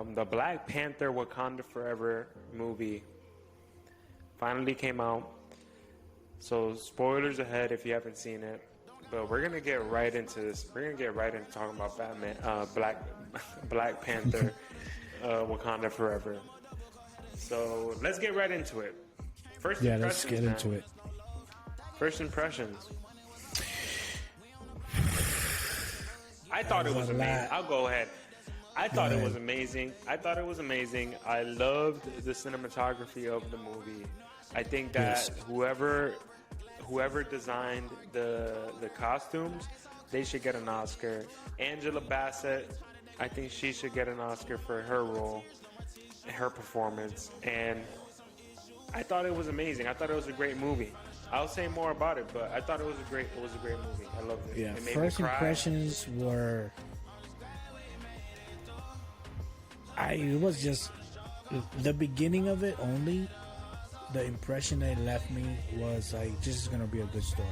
The Black Panther Wakanda Forever movie finally came out. So spoilers ahead if you haven't seen it. But we're gonna get right into this. We're gonna get right into talking about Black Panther, Wakanda Forever. So let's get right into it. First impressions, let's get into it. First impressions. I thought it was amazing. I'll go ahead. I thought it was amazing. I loved the cinematography of the movie. I think that whoever designed the costumes, they should get an Oscar. Angela Bassett, I think she should get an Oscar for her role, her performance. And I thought it was amazing. I thought it was a great movie. I'll say more about it, but I thought it was a great movie. I loved it. Yeah, it made first me cry. impressions were it was just the beginning of it only. The impression that it left me was like, this is gonna be a good story.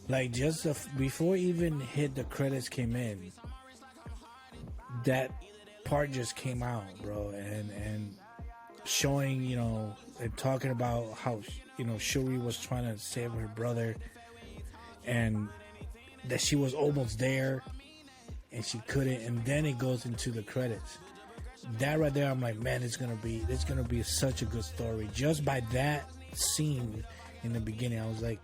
Like, just before even hit the credits came in, that part just came out, bro, and showing, and talking about how, Shuri was trying to save her brother, and that she was almost there, and she couldn't, and then it goes into the credits. That right there, I'm like, man, it's gonna be such a good story. Just by that scene in the beginning, I was like,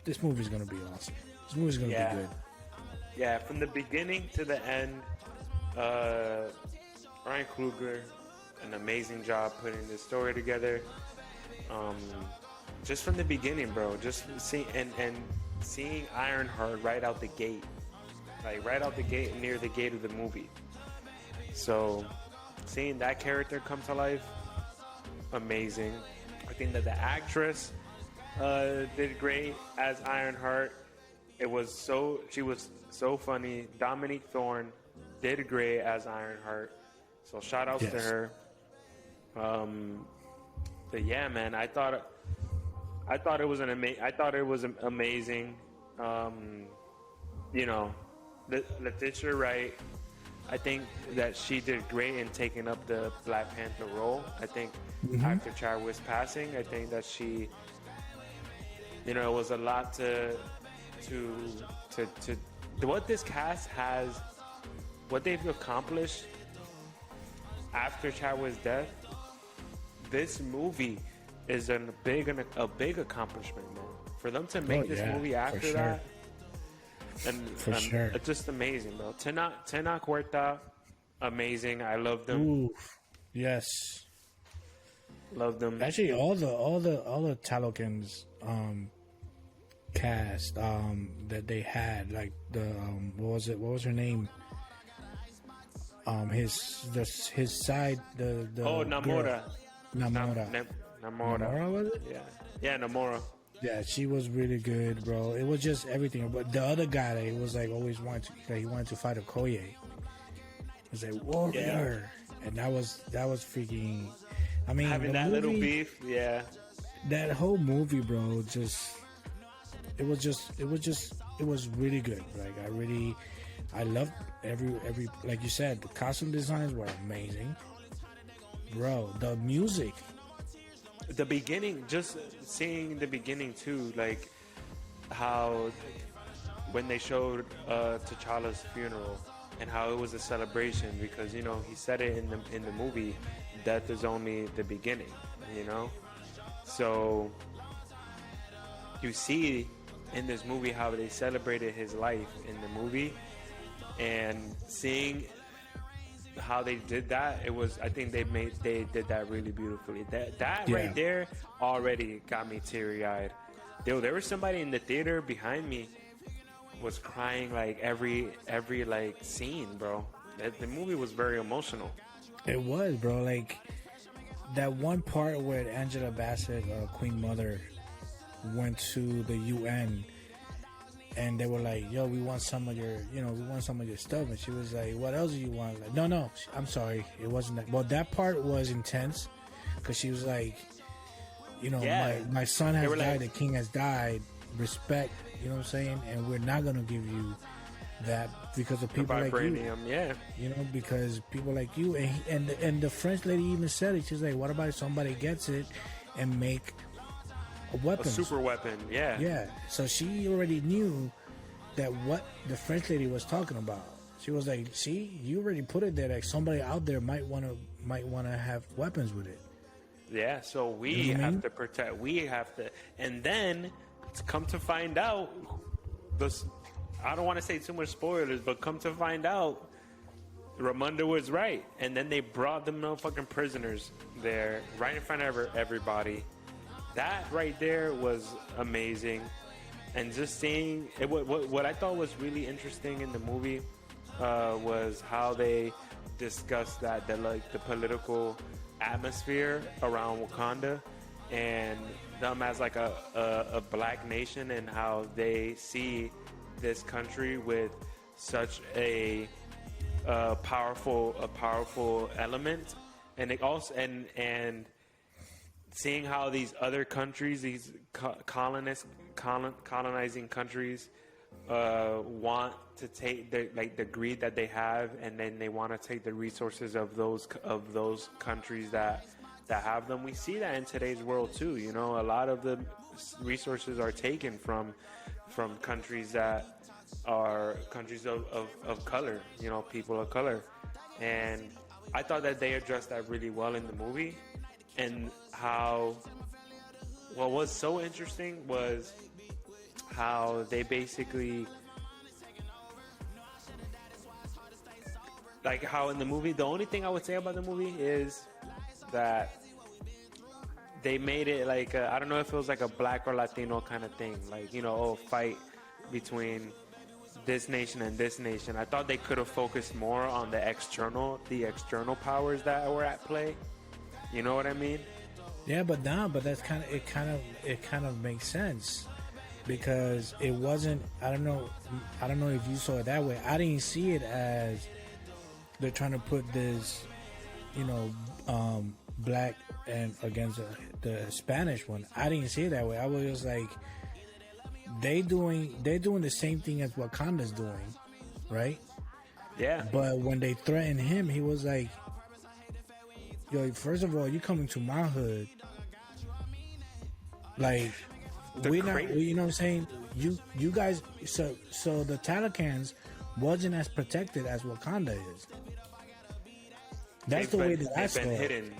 this movie's gonna be awesome. This movie's gonna be good. Yeah, from the beginning to the end, Ryan Coogler, an amazing job putting this story together. Just from the beginning, bro. Just seeing Ironheart right out the gate, near the gate of the movie. So, seeing that character come to life, amazing. I think that the actress did great as Ironheart. She was so funny. Dominique Thorne did great as Ironheart. So shout outs to her. But yeah, man, I thought it was amazing. Letitia Wright, I think that she did great in taking up the Black Panther role. I think after Chadwick's passing, I think that she, it was a lot to what this cast has, what they've accomplished after Chadwick's death. This movie is a big accomplishment, man. For them to make this movie after that. And it's just amazing, bro. Tenoch Huerta, amazing. I love them. Ooh, yes, love them. Actually, all the Talokans cast that they had, like the what was her name? His side the Namora. Namora, was it? Yeah, Namora. Yeah, she was really good, bro. It was just everything. But the other guy, that he was like always he wanted to fight Okoye. He was like warrior, and that was freaking. I mean, having that little beef, yeah. That whole movie, bro, it was really good. Like I loved every like you said, the costume designs were amazing, bro. The music. The beginning, just seeing the beginning too, like how when they showed T'Challa's funeral and how it was a celebration, because he said it in the movie, death is only the beginning, So you see in this movie how they celebrated his life in the movie, and seeing how they did that, I think they did that really beautifully. That right there already got me teary-eyed. There was somebody in the theater behind me was crying like every like scene, bro. The movie was very emotional. It was, bro. Like that one part where Angela Bassett, Queen Mother, went to the UN. And they were like, yo, we want some of your stuff. And she was like, what else do you want? Like, no, I'm sorry. It wasn't that. Well, that part was intense because she was like, my son has died. The king has died. Respect, you know what I'm saying? And we're not going to give you that because of people like you. Vibranium, yeah. You know, because people like you, and the French lady even said it. She's like, "What about if somebody gets it and make a weapon, A super weapon?" Yeah. Yeah. So she already knew that what the French lady was talking about. She was like, "See, you already put it there. Like somebody out there might want to have weapons with it." Yeah. So we You know what I have mean? to protect. We have to, and then come to find out, this. I don't want to say too much spoilers, but come to find out, Ramonda was right, and then they brought the motherfucking prisoners there right in front of everybody. That right there was amazing, and just seeing it. What I thought was really interesting in the movie was how they discussed that the political atmosphere around Wakanda and them as like a black nation, and how they see this country with such a powerful element, and it also and seeing how these other countries, these colonizing countries, want to take the greed that they have, and then they want to take the resources of those countries that have them. We see that in today's world too. You know, a lot of the resources are taken from countries that are countries of color, you know, people of color. And I thought that they addressed that really well in the movie. And how what was so interesting was how they basically, like how in the movie, the only thing I would say about the movie is that they made it like I don't know if it was like a black or Latino kind of thing, like, you know, fight between this nation and this nation. I thought they could have focused more on the external powers that were at play. You know what I mean? Yeah, but that's kind of makes sense, because it wasn't. I don't know if you saw it that way. I didn't see it as they're trying to put this, you know, black and against the Spanish one. I didn't see it that way. I was just like, they're doing the same thing as Wakanda's doing, right? Yeah. But when they threatened him, he was like, "Yo, first of all, you coming to my hood? Like, you know what I'm saying? You guys, so the Talakans wasn't as protected as Wakanda is. That's the way that I saw it. Hidden.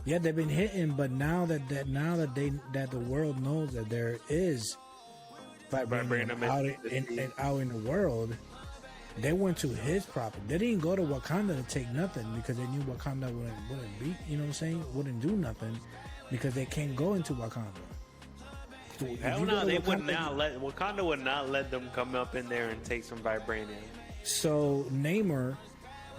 Yeah, they've been hidden, but now that the world knows that there is vibranium out in the world, they went to his property. They didn't go to Wakanda to take nothing, because they knew Wakanda wouldn't beat. You know what I'm saying? Wouldn't do nothing, because they can't go into Wakanda. So hell no, they would not let Wakanda would not let them come up in there and take some vibranium. So Namor,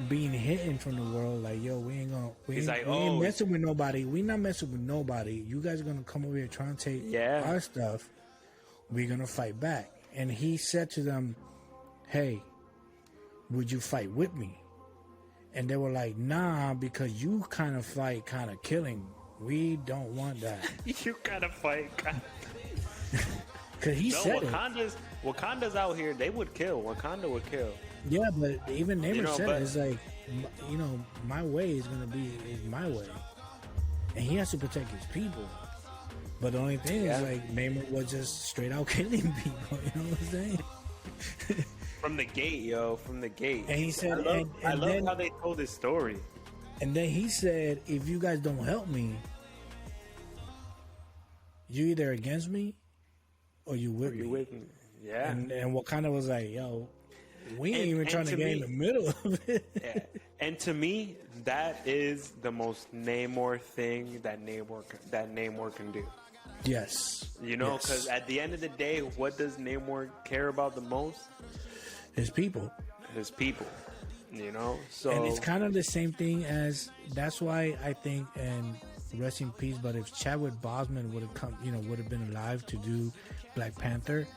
being hidden from the world, like, yo, we ain't messing with nobody. We not messing with nobody. You guys are gonna come over here trying to take our stuff. We're gonna fight back. And he said to them, "Hey, would you fight with me?" And they were like, "Nah, because you kind of fight, kind of killing. We don't want that." You gotta fight. Because he said Wakanda's out here. They would kill. Wakanda would kill. Yeah, but even Namor said it. It's like, you know, my way is my way, and he has to protect his people. But the only thing is, like, Namor was just straight out killing people. You know what I'm saying? From the gate, yo, from the gate. And he said, I love how they told this story. And then he said, "If you guys don't help me, you either against me or you with me." Yeah. And Wakanda was like, "Yo, we ain't even trying to get in the middle of it." Yeah. And to me, that is the most Namor thing that Namor can do. Yes. You know, because at the end of the day, what does Namor care about the most? His people. His people. You know? So, and it's kind of the same thing as, that's why I think, and rest in peace, but if Chadwick Boseman would have been alive to do Black Panther,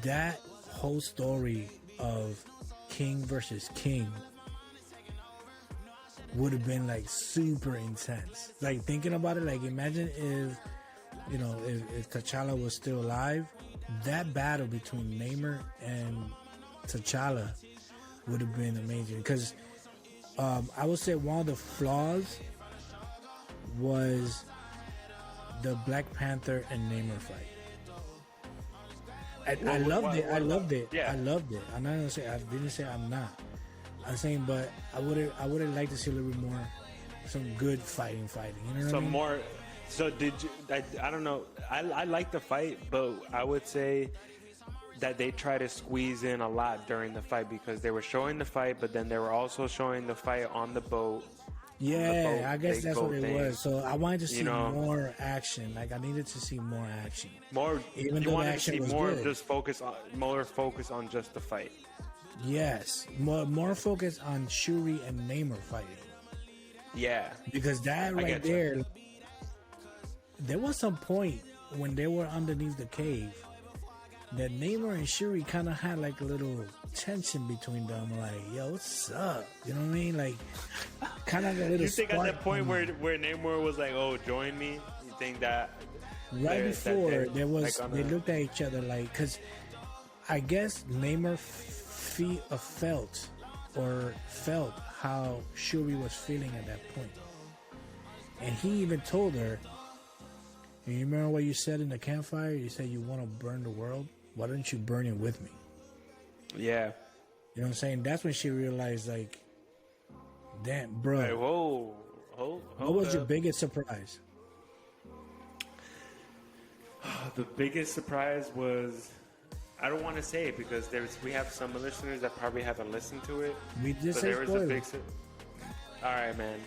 that whole story of king versus king would have been like super intense. Like, thinking about it, like, imagine if T'Challa was still alive, that battle between Namor and T'Challa would have been amazing. Because I would say one of the flaws was the Black Panther and Namor fight. I loved it. I loved it. Yeah. I loved it. I'm not gonna say I didn't say I'm not. I'm saying, but I would have liked to see a little bit more, some good fighting. You know what I mean? More. So did you? I don't know. I like the fight, but I would say that they try to squeeze in a lot during the fight because they were showing the fight, but then they were also showing the fight on the boat. Yeah, I guess that's what it thing. was. So I wanted to see more action. Like I needed to see more action. More. Even you though wanted the action to see was more good. just focus on just the fight. Yes, more focus on Shuri and Namor fighting. Yeah, Because that right there, there was some point when they were underneath the cave that Namor and Shuri kind of had like a little tension between them. Like, yo, what's up? You know what I mean? Like, kind of a little. You think at spark that point where Namor was like, "Oh, join me," you think that right before there was, like they looked at each other like, because I guess Namor felt how Shuri was feeling at that point, and he even told her. And you remember what you said in the campfire? You said you want to burn the world. Why don't you burn it with me? Yeah. You know what I'm saying? That's when she realized, like, damn, bro. Like, whoa. What was your biggest surprise? The biggest surprise was, I don't want to say it because we have some listeners that probably haven't listened to it. We just so say there was a big. All right, man.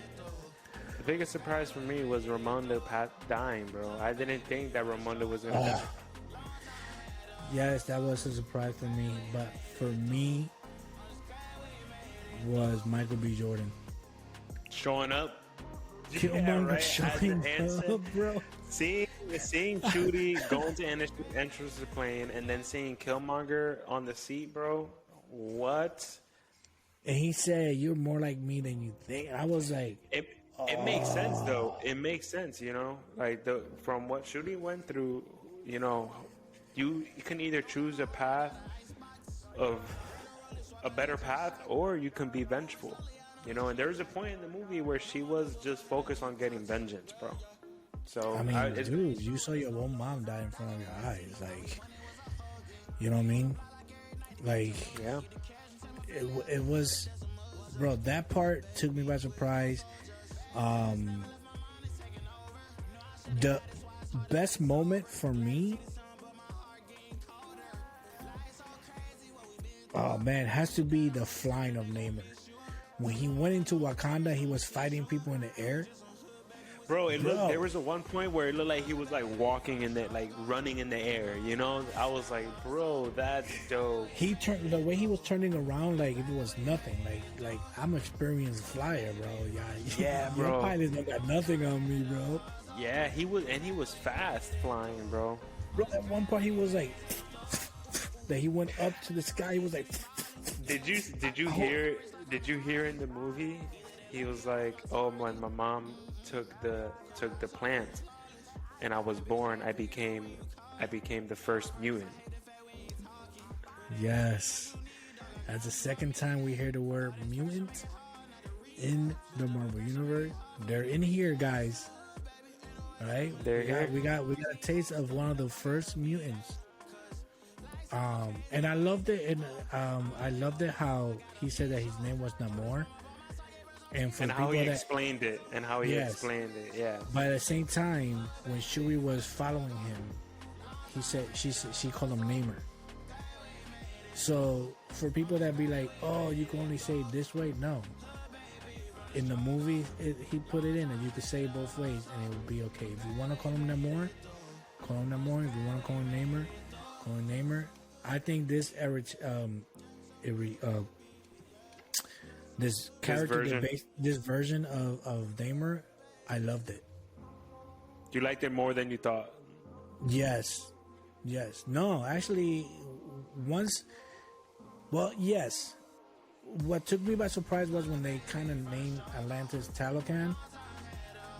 The biggest surprise for me was Ramonda dying, bro. I didn't think that Ramonda was gonna die. Yes, that was a surprise for me. But for me, was Michael B. Jordan Showing up. Killmonger showing up, bro. Seeing Shuri going to entrance the plane and then seeing Killmonger on the seat, bro. What? And he said, "You're more like me than you think." I was like, It makes sense though. It makes sense, you know. Like from what Shuri went through, you know, you can either choose a path of a better path, or you can be vengeful, you know. And there was a point in the movie where she was just focused on getting vengeance, bro. So I mean, dude, you saw your own mom die in front of your eyes, like, you know what I mean? Like, yeah, it was, bro. That part took me by surprise. The best moment for me, oh man, has to be the flying of Namor. When he went into Wakanda, he was fighting people in the air. Bro, there was a one point where it looked like he was like walking in the, like running in the air, you know? I was like, bro, that's dope. He turned, the way he was turning around like it was nothing. Like I'm an experienced flyer, bro. Yeah, bro. Your pilot don't got nothing on me, bro. Yeah, he was fast flying, bro. Bro, at one point he was like, that he went up to the sky. He was like, Did you hear in the movie? He was like, "Oh, when my mom took the plant, and I was born, I became the first mutant." Yes, that's the second time we hear the word mutant in the Marvel universe. They're in here, guys. All right, They're here. We got a taste of one of the first mutants. And I loved it. And I loved it how he said that his name was Namor. And how he explained it. Yeah. But at the same time, when Shuri was following him, she called him Namor. So for people that be like, "Oh, you can only say it this way," no. In the movie, he put it in, and you could say it both ways, and it would be okay. If you want to call him Namor, call him Namor. If you want to call him Namor, call him Namor. I think this this version of Namor, I loved it. You liked it more than you thought. Yes. No, actually, yes. What took me by surprise was when they kind of named Atlantis Talocan.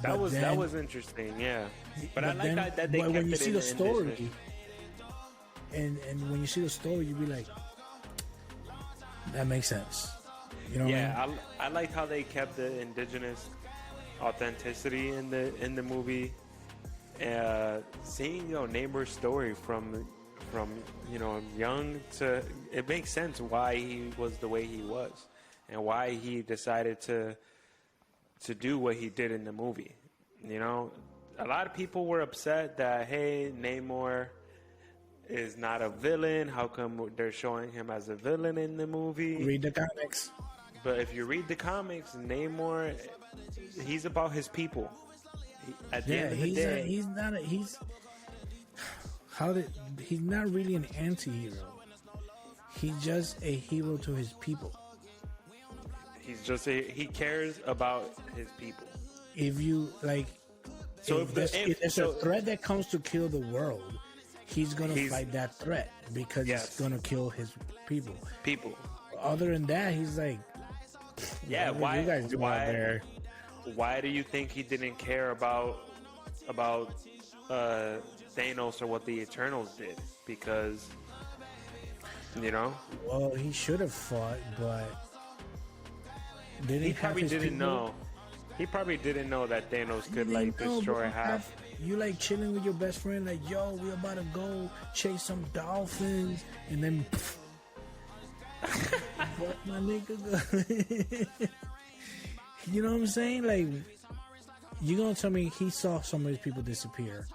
That was interesting, yeah. But I like that they kept when you it see in the story, and when you see the story, you be like, That makes sense. You know what I mean? I liked how they kept the indigenous authenticity in the movie. Seeing Namor's story from young to, it makes sense why he was the way he was and why he decided to do what he did in the movie. A lot of people were upset that, hey, Namor is not a villain. How come they're showing him as a villain in the movie? Read the comics. But if you read the comics, Namor, he's about his people. At the end of the day, he's not really an anti-hero. He's just a hero to his people. He cares about his people. If you like, so if there's a threat that comes to kill the world, he's gonna fight that threat because it's gonna kill his people. Other than that, he's like, why you guys do out there? Why do you think he didn't care about Thanos or what the Eternals did? Because well, he should have fought, but he probably didn't know. He probably didn't know that Thanos could destroy half. You like chilling with your best friend, like, yo, we about to go chase some dolphins, and then what my nigga go? You know what I'm saying? Like, you gonna tell me he saw some of his people disappear,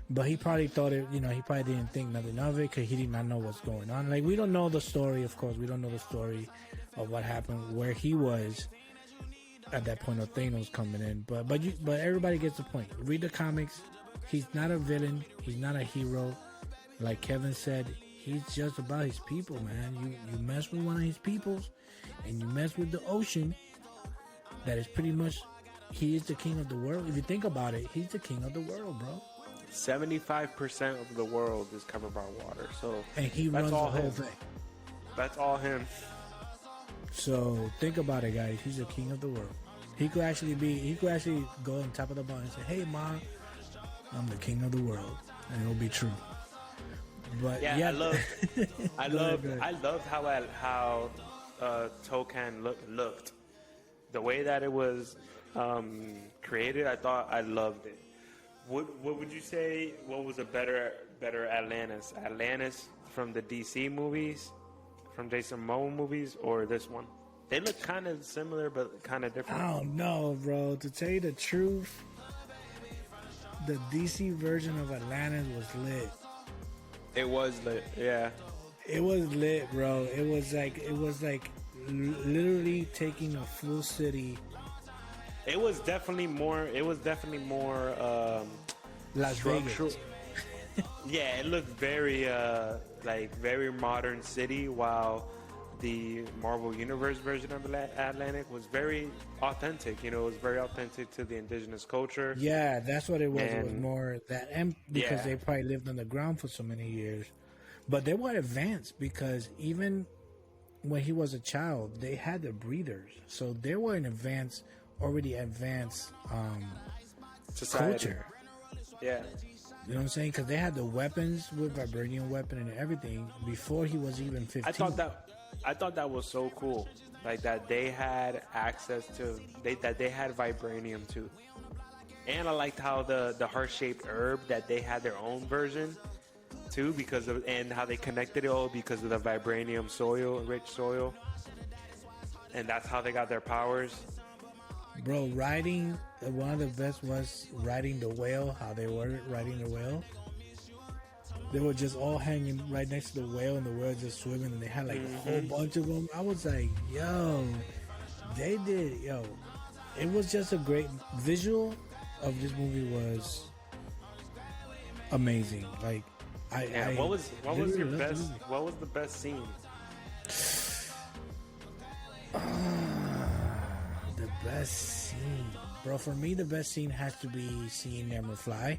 but he probably thought it. He probably didn't think nothing of it because he did not know what's going on. Like, we don't know the story, of course. We don't know the story of what happened, where he was at that point of Thanos coming in. But everybody gets the point. Read the comics. He's not a villain. He's not a hero. Like Kevin said, he's just about his people, man. You mess with one of his peoples, and you mess with the ocean. That is pretty much, he is the king of the world. If you think about it, he's the king of the world, bro. 75% of the world is covered by water. And he runs the whole thing. That's all him. So think about it, guys. He's the king of the world. He could actually go on top of the mountain and say, "Hey, Ma, I'm the king of the world," and it'll be true. But I loved how Tokan looked. The way that it was created, I loved it. What would you say? What was a better Atlantis? Atlantis from the DC movies, from Jason Momoa movies, or this one? They look kind of similar, but kind of different. I don't know, bro. To tell you the truth, the DC version of Atlantis was lit. It was lit, yeah. It was lit, bro. It was like literally taking a full city. It was definitely more Las structural. Vegas. Yeah, it looked very very modern city, while the Marvel Universe version of Atlantic was very authentic. It was very authentic to the indigenous culture. Yeah, that's what it was. It was more that, and because they probably lived underground for so many years. But they were advanced because even when he was a child, they had the breeders, so they were an already advanced culture. Yeah. You know what I'm saying? Because they had the weapons with vibranium weapon and everything before he was even 15. I thought that was so cool, like that they had access to that they had vibranium too, and I liked how the heart-shaped herb that they had their own version too, and how they connected it all because of the vibranium rich soil, and that's how they got their powers. Bro, one of the best was riding the whale. How they were riding the whale. They were just all hanging right next to the whale, and the whale just swimming, and they had like a whole bunch of them. I was like, yo, it was just a great visual of this movie was amazing. Like, what was the best scene? The best scene, bro. For me, the best scene has to be seeing Namor fly.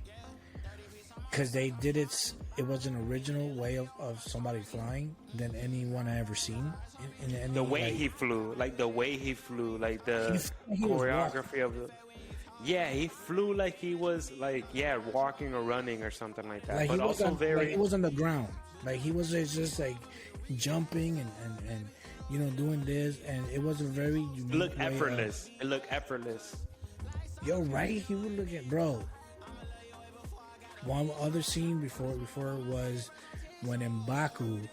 Because they did it was an original way of somebody flying than anyone I ever seen. The way he flew, like the choreography of the. Yeah, he flew like he was walking or running or something like that. Like but also he was on the ground. Like he was just like jumping and doing this, and it was a very unique Look way effortless. It looked effortless. Yo, right? He would look at bro. One other scene before was when M'Baku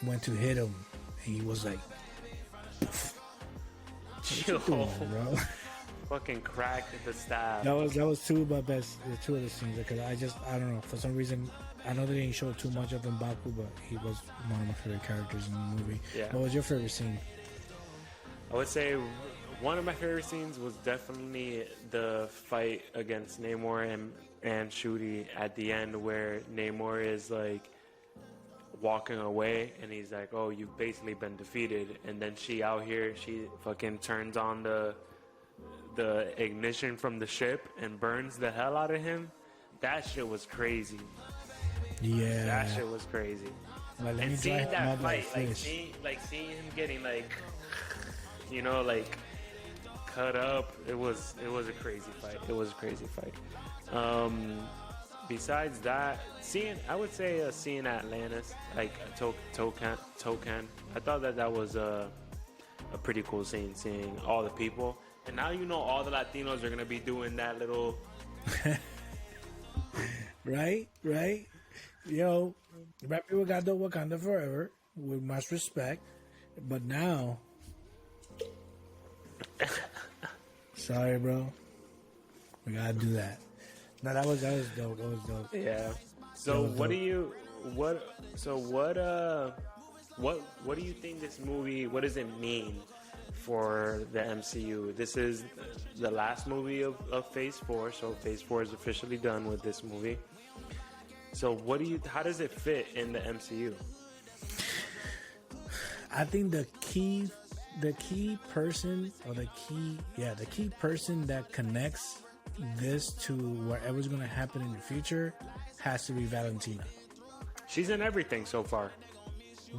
went to hit him, and he was like, "What you doing, bro?" Fucking cracked the staff. That was two of the scenes because I don't know, for some reason I know they didn't show too much of M'Baku, but he was one of my favorite characters in the movie. Yeah. What was your favorite scene? I would say one of my favorite scenes was definitely the fight against Namor and Shuri at the end, where Namor is like walking away and he's like, "Oh, you've basically been defeated," and then she out here, she fucking turns on the ignition from the ship and burns the hell out of him. That shit was crazy. Yeah, that shit was crazy. Like, and seeing that fight, seeing him getting like cut up, it was a crazy fight. It was a crazy fight. Besides that, I would say seeing Atlantis, like Tokan. I thought that was a pretty cool scene, seeing all the people. And now all the Latinos are gonna be doing that little. right. Yo, rap people got the Wakanda Forever with much respect, but now, sorry, bro, we gotta do that. No, that was dope. That was dope. Yeah. So what do you think this movie? What does it mean for the MCU? This is the last movie of Phase 4, so Phase 4 is officially done with this movie. So how does it fit in the MCU? I think the key person that connects this to whatever's going to happen in the future has to be Valentina. She's in everything so far.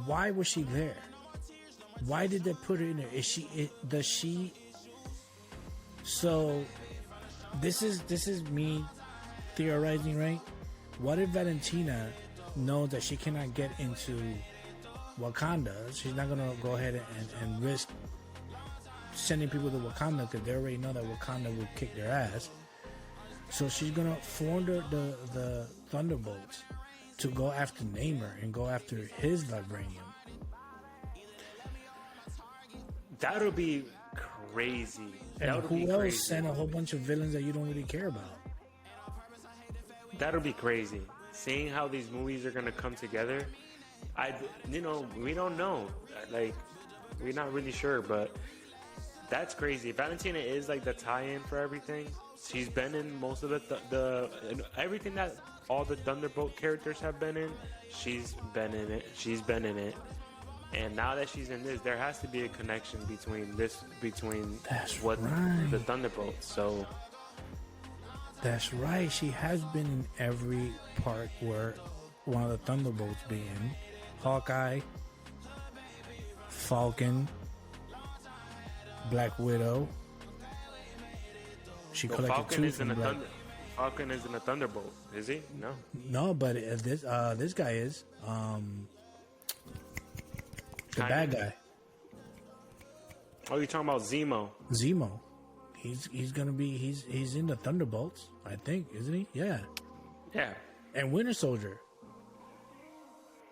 Why was she there? Why did they put her in there? So this is me theorizing, right? What if Valentina knows that she cannot get into Wakanda? She's not gonna go ahead and risk sending people to Wakanda because they already know that Wakanda will kick their ass. So she's gonna form the Thunderbolts to go after Namor and go after his vibranium. That'll be crazy. And who else sent a whole bunch of villains that you don't really care about? That'll be crazy. Seeing how these movies are gonna come together, we don't know. Like, we're not really sure, but that's crazy. Valentina is like the tie-in for everything. She's been in most of the everything that all the Thunderbolt characters have been in. She's been in it. And now that she's in this, there has to be a connection between the Thunderbolts. So that's right. She has been in every part where one of the Thunderbolts be in. Hawkeye, Falcon, Black Widow. She collected two from Black. Falcon isn't a Thunderbolt, is he? No. No, but this guy is the bad guy. Oh, you're talking about Zemo? Zemo. He's gonna be he's in the Thunderbolts, I think, isn't he? Yeah. Yeah. And Winter Soldier.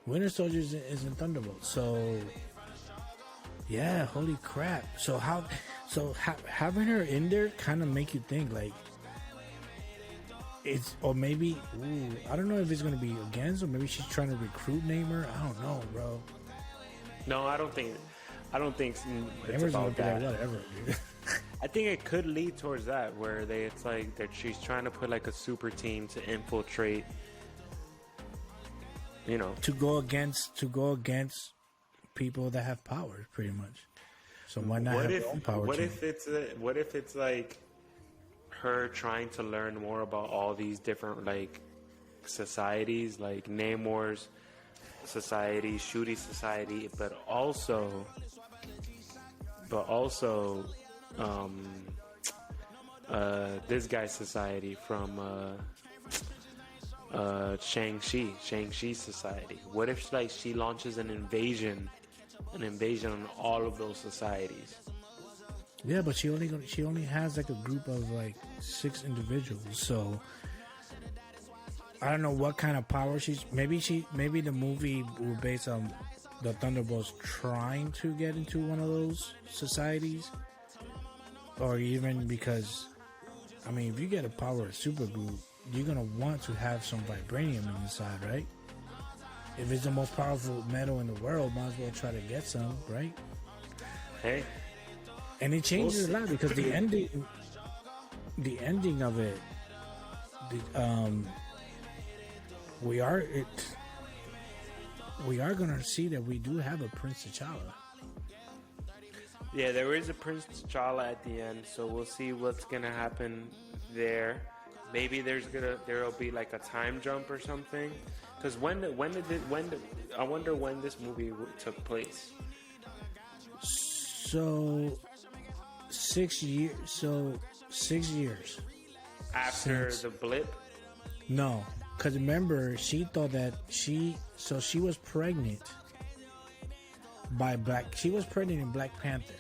Winter Soldier is in Thunderbolts. So yeah, holy crap. So having her in there kind of make you think like or maybe I don't know if it's gonna be against, or maybe she's trying to recruit Namor. I don't know, bro. No, I don't think it's about that. Whatever, dude. I think it could lead towards that, where she's trying to put like a super team to infiltrate, to go against people that have power, pretty much. So why not have their own power? What if it's like her trying to learn more about all these different like societies, like Namor's society, Shuri's society, but also this guy's society from Shang-Chi's society. What if she launches an invasion an invasion on all of those societies. Yeah, but she only has like a group of like 6 individuals. So I don't know what kind of power maybe the movie will based on the Thunderbolts trying to get into one of those societies, or even because, I mean, if you get a power of super glue, you're gonna want to have some vibranium inside, right? If it's the most powerful metal in the world, might as well try to get some, right? Hey, and it changes a lot because the ending of it, we are gonna see that we do have a Prince T'Challa. Yeah, there is a Prince T'Challa at the end, so we'll see what's gonna happen there. Maybe there'll be like a time jump or something. Because I wonder when this movie took place. So 6 years. So 6 years after the blip. No, because remember, she thought that she was pregnant by She was pregnant in Black Panther.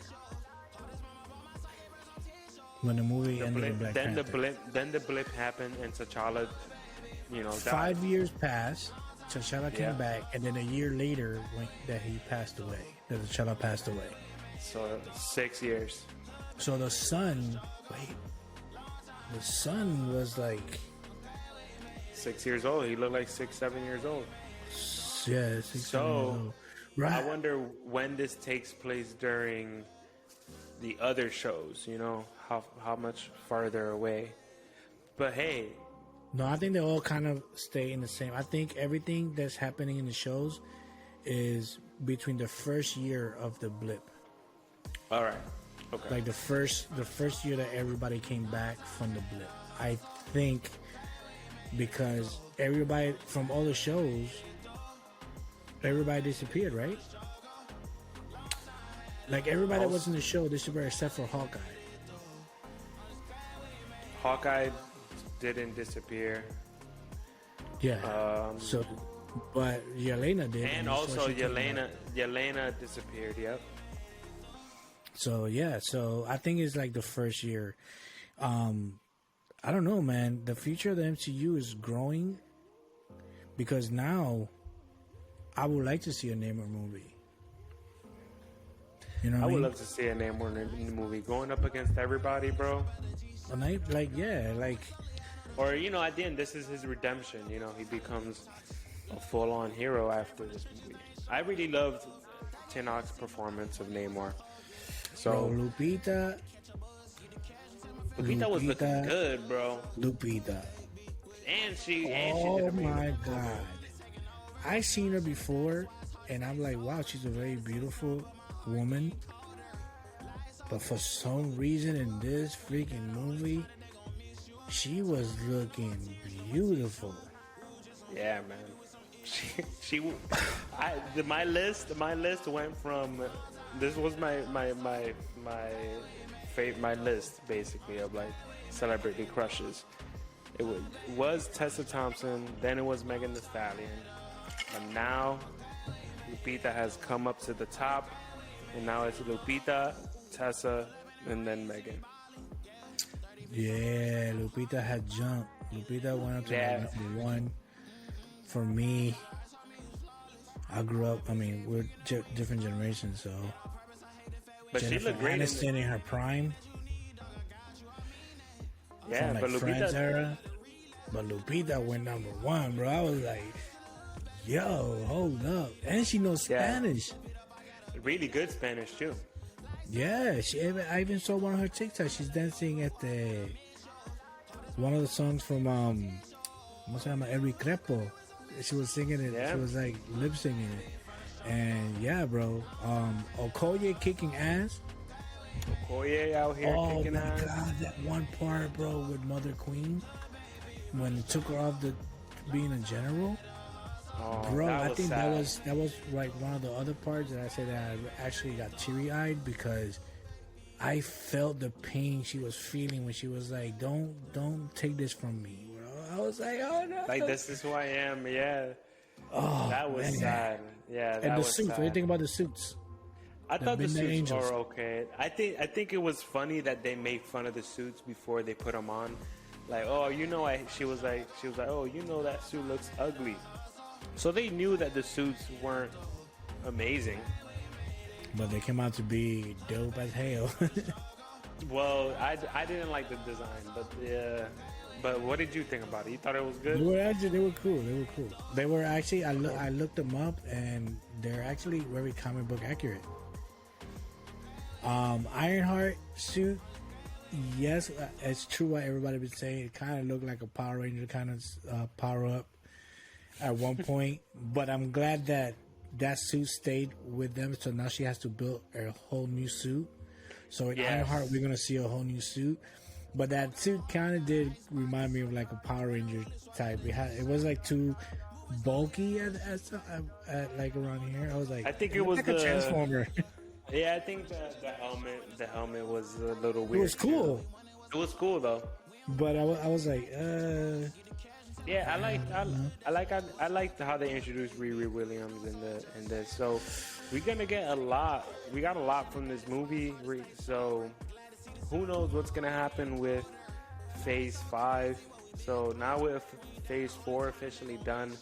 When the movie ended in Black Panther. Then the blip happened, and T'Challa, died. 5 years passed. T'Challa came back, and then a year later, that T'Challa passed away. So 6 years. So the son was like 6 years old. He looked like 7 years old. Yeah, 6, 7 years old. Right. I wonder when this takes place during the other shows. How much farther away. But hey. No, I think they all kind of stay in the same. I think everything that's happening in the shows is between the first year of the blip. All right. Okay. Like the first year that everybody came back from the blip. I think because everybody from all the shows, everybody disappeared, right? Like everybody that was in the show disappeared except for Hawkeye. Hawkeye didn't disappear. Yeah. But Yelena did. And also Yelena disappeared. Yep. So yeah. So I think it's like the first year. I don't know, man. The future of the MCU is growing because now I would like to see a Namor movie. You know, I would love to see a Namor movie going up against everybody, bro. Or at the end, this is his redemption. He becomes a full-on hero after this movie. I really loved Tenoch's performance of Namor. So Lupita was looking good, bro. Lupita. And she oh my God. I seen her before, and I'm like, wow, she's a very beautiful woman. But for some reason in this freaking movie, she was looking beautiful. Yeah, man. My list went from, this was my list basically of like celebrity crushes. It was Tessa Thompson, then it was Megan Thee Stallion, and now Lupita has come up to the top, and now it's Lupita, Tessa, and then Megan. Yeah, Lupita had jumped. Lupita went up to number 1. For me, I grew up. I mean, we're different generations, so. But Jennifer she looked great Aniston in her prime. Yeah, from, but Lupita. Friends era. But Lupita went number 1, bro. I was like, yo, hold up. And she knows Spanish. Really good Spanish, too. Yeah, I even saw one of her TikToks. She's dancing at one of the songs from ¿cómo se llama? El Crepo. She was singing it. Yeah. She was like lip singing it. And yeah, bro. Okoye kicking ass. Okoye out here kicking ass. Oh my God, that one part, bro, with Mother Queen when it took her off being a general. Oh, bro, I think sad. that was like one of the other parts that I said that I actually got teary-eyed because I felt the pain she was feeling when she was like, "Don't take this from me." Bro. I was like, "Oh no!" Like this is who I am. Yeah. Oh, that was man. sad. Yeah. That And the was suits. sad. What do you think about the suits? I thought the Midnight suits Angels. are okay. I think it was funny that they made fun of the suits before they put them on. Like, oh, she was like, oh, that suit looks ugly. So they knew that the suits weren't amazing. But they came out to be dope as hell. Well, I didn't like the design, but yeah. But what did you think about it? You thought it was good? They were cool. They were actually, I looked them up, and they're actually very comic book accurate. Ironheart suit, yes, it's true what everybody was saying. It kind of looked like a Power Ranger kind of power up at one point. But I'm glad that suit stayed with them, so now she has to build a whole new suit. So in Ironheart, we're gonna see a whole new suit. But that suit kind of did remind me of like a Power Ranger type. It was like too bulky at like around here. I was like, I think it was like a Transformer. Yeah, I think the helmet was a little weird. It was cool. It was cool though. But I was like, yeah, I liked how they introduced Riri Williams in this. So we're gonna get a lot. We got a lot from this movie. So who knows what's gonna happen with Phase 5? So now with Phase 4 officially done,